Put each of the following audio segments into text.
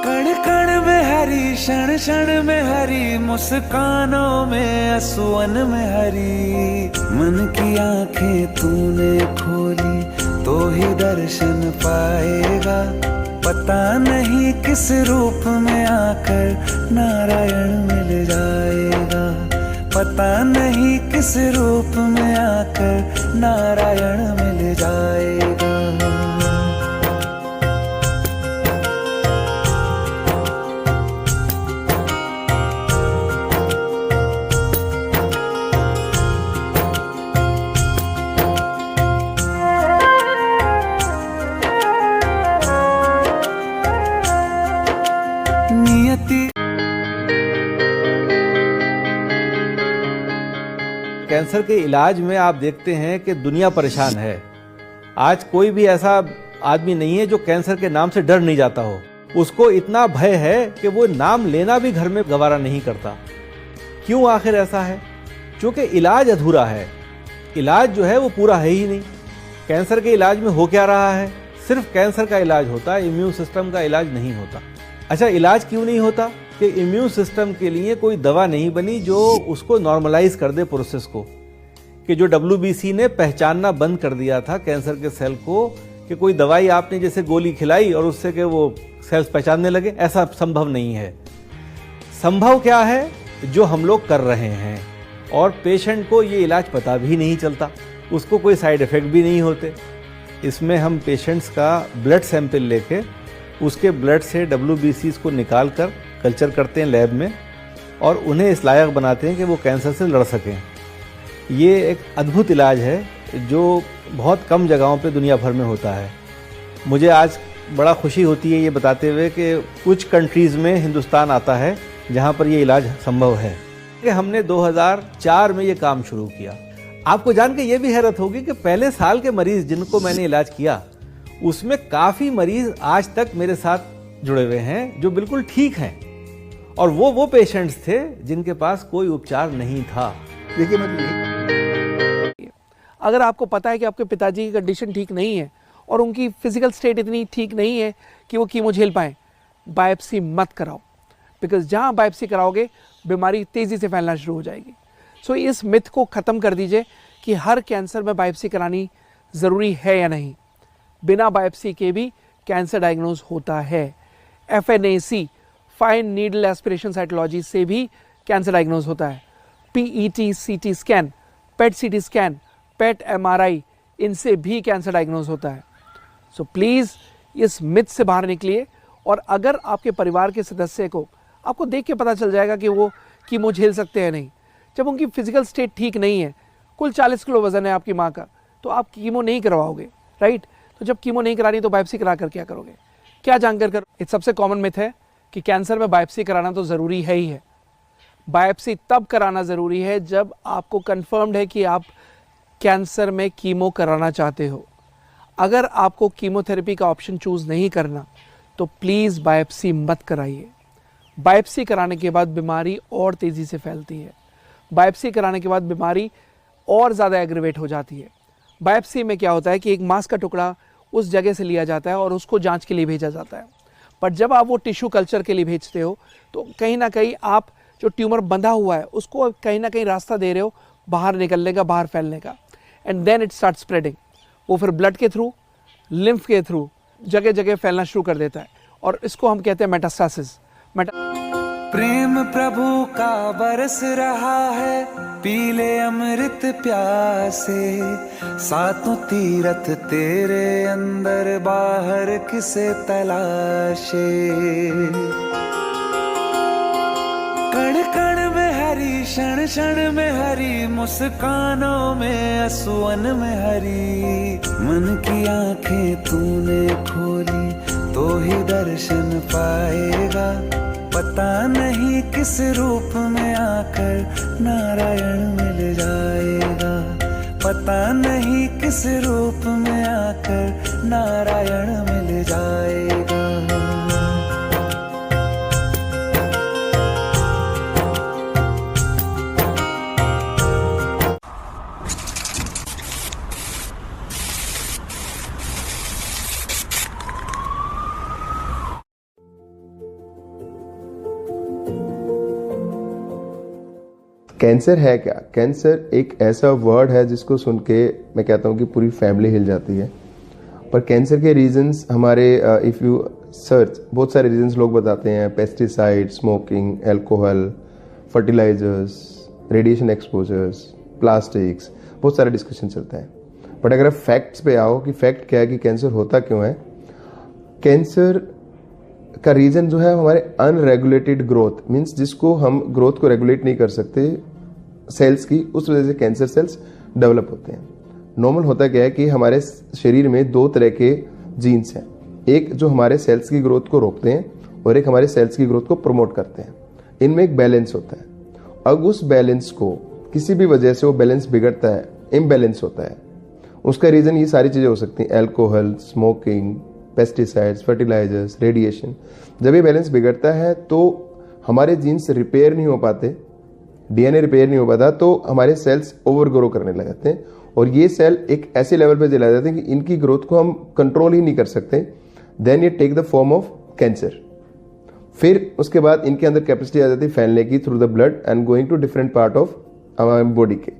कण कण में हरी, क्षण क्षण में हरी, मुस्कानों में असुअन में हरी। मन की आंखें तूने खोली तो ही दर्शन पाएगा, पता नहीं किस रूप में आकर नारायण मिल जाएगा, पता नहीं किस रूप में आकर नारायण मिल जाएगा। कैंसर के इलाज में आप देखते हैं कि दुनिया परेशान है। आज कोई भी ऐसा आदमी नहीं है जो कैंसर के नाम से डर नहीं जाता हो। उसको इतना भय है कि वो नाम लेना भी घर में गवारा नहीं करता। क्यों आखिर ऐसा है? क्योंकि इलाज अधूरा है। इलाज जो है वो पूरा है ही नहीं। कैंसर के इलाज में हो क्या रहा है? सिर्फ कैंसर का इलाज होता है, इम्यून सिस्टम का इलाज नहीं होता। अच्छा, इलाज क्यों नहीं होता? कि इम्यून सिस्टम के लिए कोई दवा नहीं बनी जो उसको नॉर्मलाइज कर दे प्रोसेस को। कि जो WBC ने पहचानना बंद कर दिया था कैंसर के सेल को, कि कोई दवाई आपने जैसे गोली खिलाई और उससे कि वो सेल्स पहचानने लगे, ऐसा संभव नहीं है। संभव क्या है? जो हम लोग कर रहे हैं, और पेशेंट को ये इलाज पता भी नहीं चलता, उसको कोई साइड इफेक्ट भी नहीं होते। इसमें हम पेशेंट्स का ब्लड सैंपल लेके उसके ब्लड से WBCs को निकाल कर कल्चर करते हैं लैब में, और उन्हें इस लायक बनाते हैं कि वो कैंसर से लड़ सकें। ये एक अद्भुत इलाज है जो बहुत कम जगहों पे दुनिया भर में होता है। मुझे आज बड़ा खुशी होती है ये बताते हुए कि कुछ कंट्रीज़ में हिंदुस्तान आता है जहाँ पर ये इलाज संभव है। कि हमने 2004 में ये काम शुरू किया। आपको जान के ये भी हैरत होगी कि पहले साल के मरीज़ जिनको मैंने इलाज किया, उसमें काफ़ी मरीज़ आज तक मेरे साथ जुड़े हुए हैं जो बिल्कुल ठीक हैं, और वो पेशेंट्स थे जिनके पास कोई उपचार नहीं था। देखिए, अगर आपको पता है कि आपके पिताजी की कंडीशन ठीक नहीं है और उनकी फिजिकल स्टेट इतनी ठीक नहीं है कि वो कीमो झेल पाएँ, बायोप्सी मत कराओ। बिकॉज जहाँ बायोप्सी कराओगे बीमारी तेज़ी से फैलना शुरू हो जाएगी। सो इस मिथ को ख़त्म कर दीजिए कि हर कैंसर में बायोप्सी करानी ज़रूरी है या नहीं। बिना बायोप्सी के भी कैंसर डायग्नोज होता है। FNAC fine needle aspiration cytology से भी कैंसर डायग्नोज होता है। PET CT scan, PET CT scan, PET MRI, इनसे भी कैंसर डायग्नोज होता है। सो प्लीज़ इस मिथ से बाहर निकलिए। और अगर आपके परिवार के सदस्य को आपको देख के पता चल जाएगा कि वो कीमो झेल सकते हैं नहीं, जब उनकी फिजिकल स्टेट ठीक नहीं है, कुल 40 किलो वजन है आपकी माँ का, तो आप कीमो नहीं करवाओगे, राइट? तो जब कीमो नहीं करानी तो बायोप्सी करा कर क्या करोगे? क्या जानकर करो? ये सबसे कॉमन मिथ है कि कैंसर में बायोप्सी कराना तो ज़रूरी है ही है। बायोप्सी तब कराना ज़रूरी है जब आपको कंफर्म्ड है कि आप कैंसर में कीमो कराना चाहते हो। अगर आपको कीमोथेरेपी का ऑप्शन चूज़ नहीं करना तो प्लीज़ बायोप्सी मत कराइए। बायोप्सी कराने के बाद बीमारी और तेज़ी से फैलती है। बायोप्सी कराने के बाद बीमारी और ज़्यादा एग्रीवेट हो जाती है। बायोप्सी में क्या होता है कि एक मांस का टुकड़ा उस जगह से लिया जाता है और उसको जांच के लिए भेजा जाता है। बट जब आप वो टिश्यू कल्चर के लिए भेजते हो तो कहीं ना कहीं आप जो ट्यूमर बंधा हुआ है उसको कहीं ना कहीं रास्ता दे रहे हो बाहर निकलने का, बाहर फैलने का, and then it start spreading. वो फिर ब्लड के थ्रू, लिम्फ के थ्रू जगह जगह फैलना शुरू कर देता है, और इसको हम कहते हैं मेटास्टासिस। प्रेम प्रभु का बरस रहा है, पीले अमृत प्यासे, सातों तीरथ तेरे अंदर, बाहर किसे तलाशे। कण कण में हरी, क्षण क्षण में हरी, मुस्कानों में असुअन में हरी। मन की आंखें तूने खोली तो ही दर्शन पाएगा, पता नहीं किस रूप में आकर नारायण मिल जाएगा, पता नहीं किस रूप में आकर नारायण मिल जाएगा। कैंसर है क्या? कैंसर एक ऐसा वर्ड है जिसको सुन के मैं कहता हूँ कि पूरी फैमिली हिल जाती है। पर कैंसर के रीजंस हमारे इफ़ यू सर्च, बहुत सारे रीजंस लोग बताते हैं, pesticide, smoking, alcohol, fertilisers, radiation exposures, plastics, बहुत सारा डिस्कशन चलता है। बट अगर आप फैक्ट्स पे आओ कि फैक्ट क्या है कि कैंसर होता क्यों है, कैंसर का रीजन जो है हमारे अनरेगुलेटेड ग्रोथ, मीन्स जिसको हम ग्रोथ को रेगुलेट नहीं कर सकते सेल्स की, उस वजह से कैंसर सेल्स डेवलप होते हैं। नॉर्मल होता क्या है कि हमारे शरीर में दो तरह के जीन्स हैं, एक जो हमारे सेल्स की ग्रोथ को रोकते हैं और एक हमारे सेल्स की ग्रोथ को प्रमोट करते हैं। इनमें एक बैलेंस होता है। अब उस बैलेंस को किसी भी वजह से वो बैलेंस बिगड़ता है, इम्बैलेंस होता है, उसका रीजन ये सारी चीजें हो सकती हैं, alcohol, smoking, pesticides, fertilisers, radiation. जब ये बैलेंस बिगड़ता है तो हमारे जीन्स रिपेयर नहीं हो पाते, डीएनए रिपेयर नहीं हो पाता, तो हमारे सेल्स ओवर ग्रो करने लग जाते हैं और ये सेल एक ऐसे लेवल पे चला जाते हैं कि इनकी ग्रोथ को हम कंट्रोल ही नहीं कर सकते। देन ये take the form of cancer. फिर उसके बाद इनके अंदर कैपेसिटी आ जाती है फैलने की through the blood and going to different part of हमारे बॉडी के।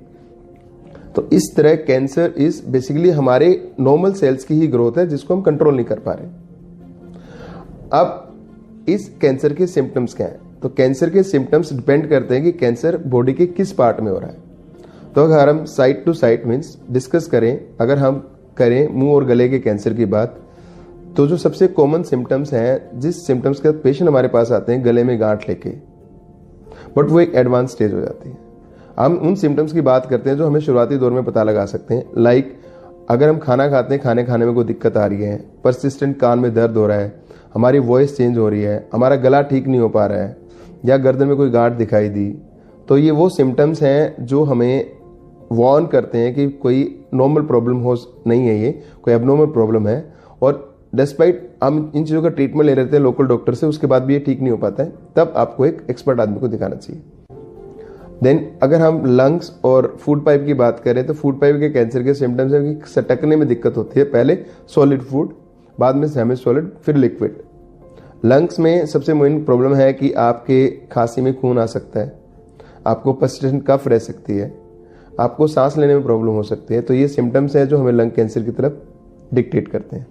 तो इस तरह कैंसर इज बेसिकली हमारे नॉर्मल सेल्स की ही ग्रोथ है जिसको हम कंट्रोल नहीं कर पा रहे। अब इस कैंसर के सिम्टम्स क्या हैं? तो कैंसर के सिम्टम्स डिपेंड करते हैं कि कैंसर बॉडी के किस पार्ट में हो रहा है। तो अगर हम side to side means discuss करें, अगर हम करें मुंह और गले के कैंसर की बात, तो जो सबसे कॉमन सिम्टम्स हैं, जिस सिम्टम्स के पेशेंट हमारे पास आते हैं गले में गांठ लेके, बट वो एक एडवांस स्टेज हो जाती है। हम उन सिम्टम्स की बात करते हैं जो हमें शुरुआती दौर में पता लगा सकते हैं। लाइक अगर हम खाना खाते हैं, खाने में कोई दिक्कत आ रही है, परसिस्टेंट कान में दर्द हो रहा है, हमारी वॉइस चेंज हो रही है, हमारा गला ठीक नहीं हो पा रहा है, या गर्दन में कोई गांठ दिखाई दी, तो ये वो सिम्टम्स हैं जो हमें वार्न करते हैं कि कोई नॉर्मल प्रॉब्लम हो नहीं है, ये कोई एबनॉर्मल प्रॉब्लम है। और डिस्पाइट हम इन चीज़ों का ट्रीटमेंट ले लेते हैं लोकल डॉक्टर से, उसके बाद भी ये ठीक नहीं हो पाता है, तब आपको एक एक्सपर्ट आदमी को दिखाना चाहिए। देन अगर हम लंग्स और फूड पाइप की बात करें तो फूड पाइप के कैंसर के सिम्टम्स है कि सटकने में दिक्कत होती है, पहले सॉलिड फूड, बाद में सेमी सॉलिड, फिर लिक्विड। लंग्स में सबसे मेन प्रॉब्लम है कि आपके खांसी में खून आ सकता है, आपको पर्सिस्टेंट कफ रह सकती है, आपको सांस लेने में प्रॉब्लम हो सकती है। तो ये सिम्टम्स हैं जो हमें लंग कैंसर की तरफ डिक्टेट करते हैं।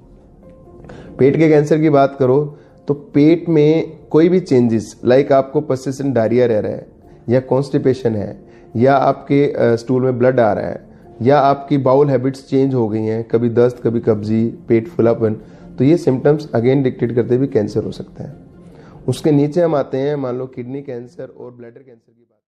पेट के कैंसर की बात करो तो पेट में कोई भी चेंजेस, लाइक आपको पर्सिस्टेंट डायरिया रह रहा है, या कॉन्स्टिपेशन है, या आपके स्टूल में ब्लड आ रहा है, या आपकी बाउल हैबिट्स चेंज हो गई हैं, कभी दस्त, कभी कब्जी, पेट फुलापन, तो ये सिम्टम्स अगेन डिक्टेट करते भी कैंसर हो सकता है। उसके नीचे हम आते हैं, मान लो किडनी कैंसर और ब्लैडर कैंसर की बात।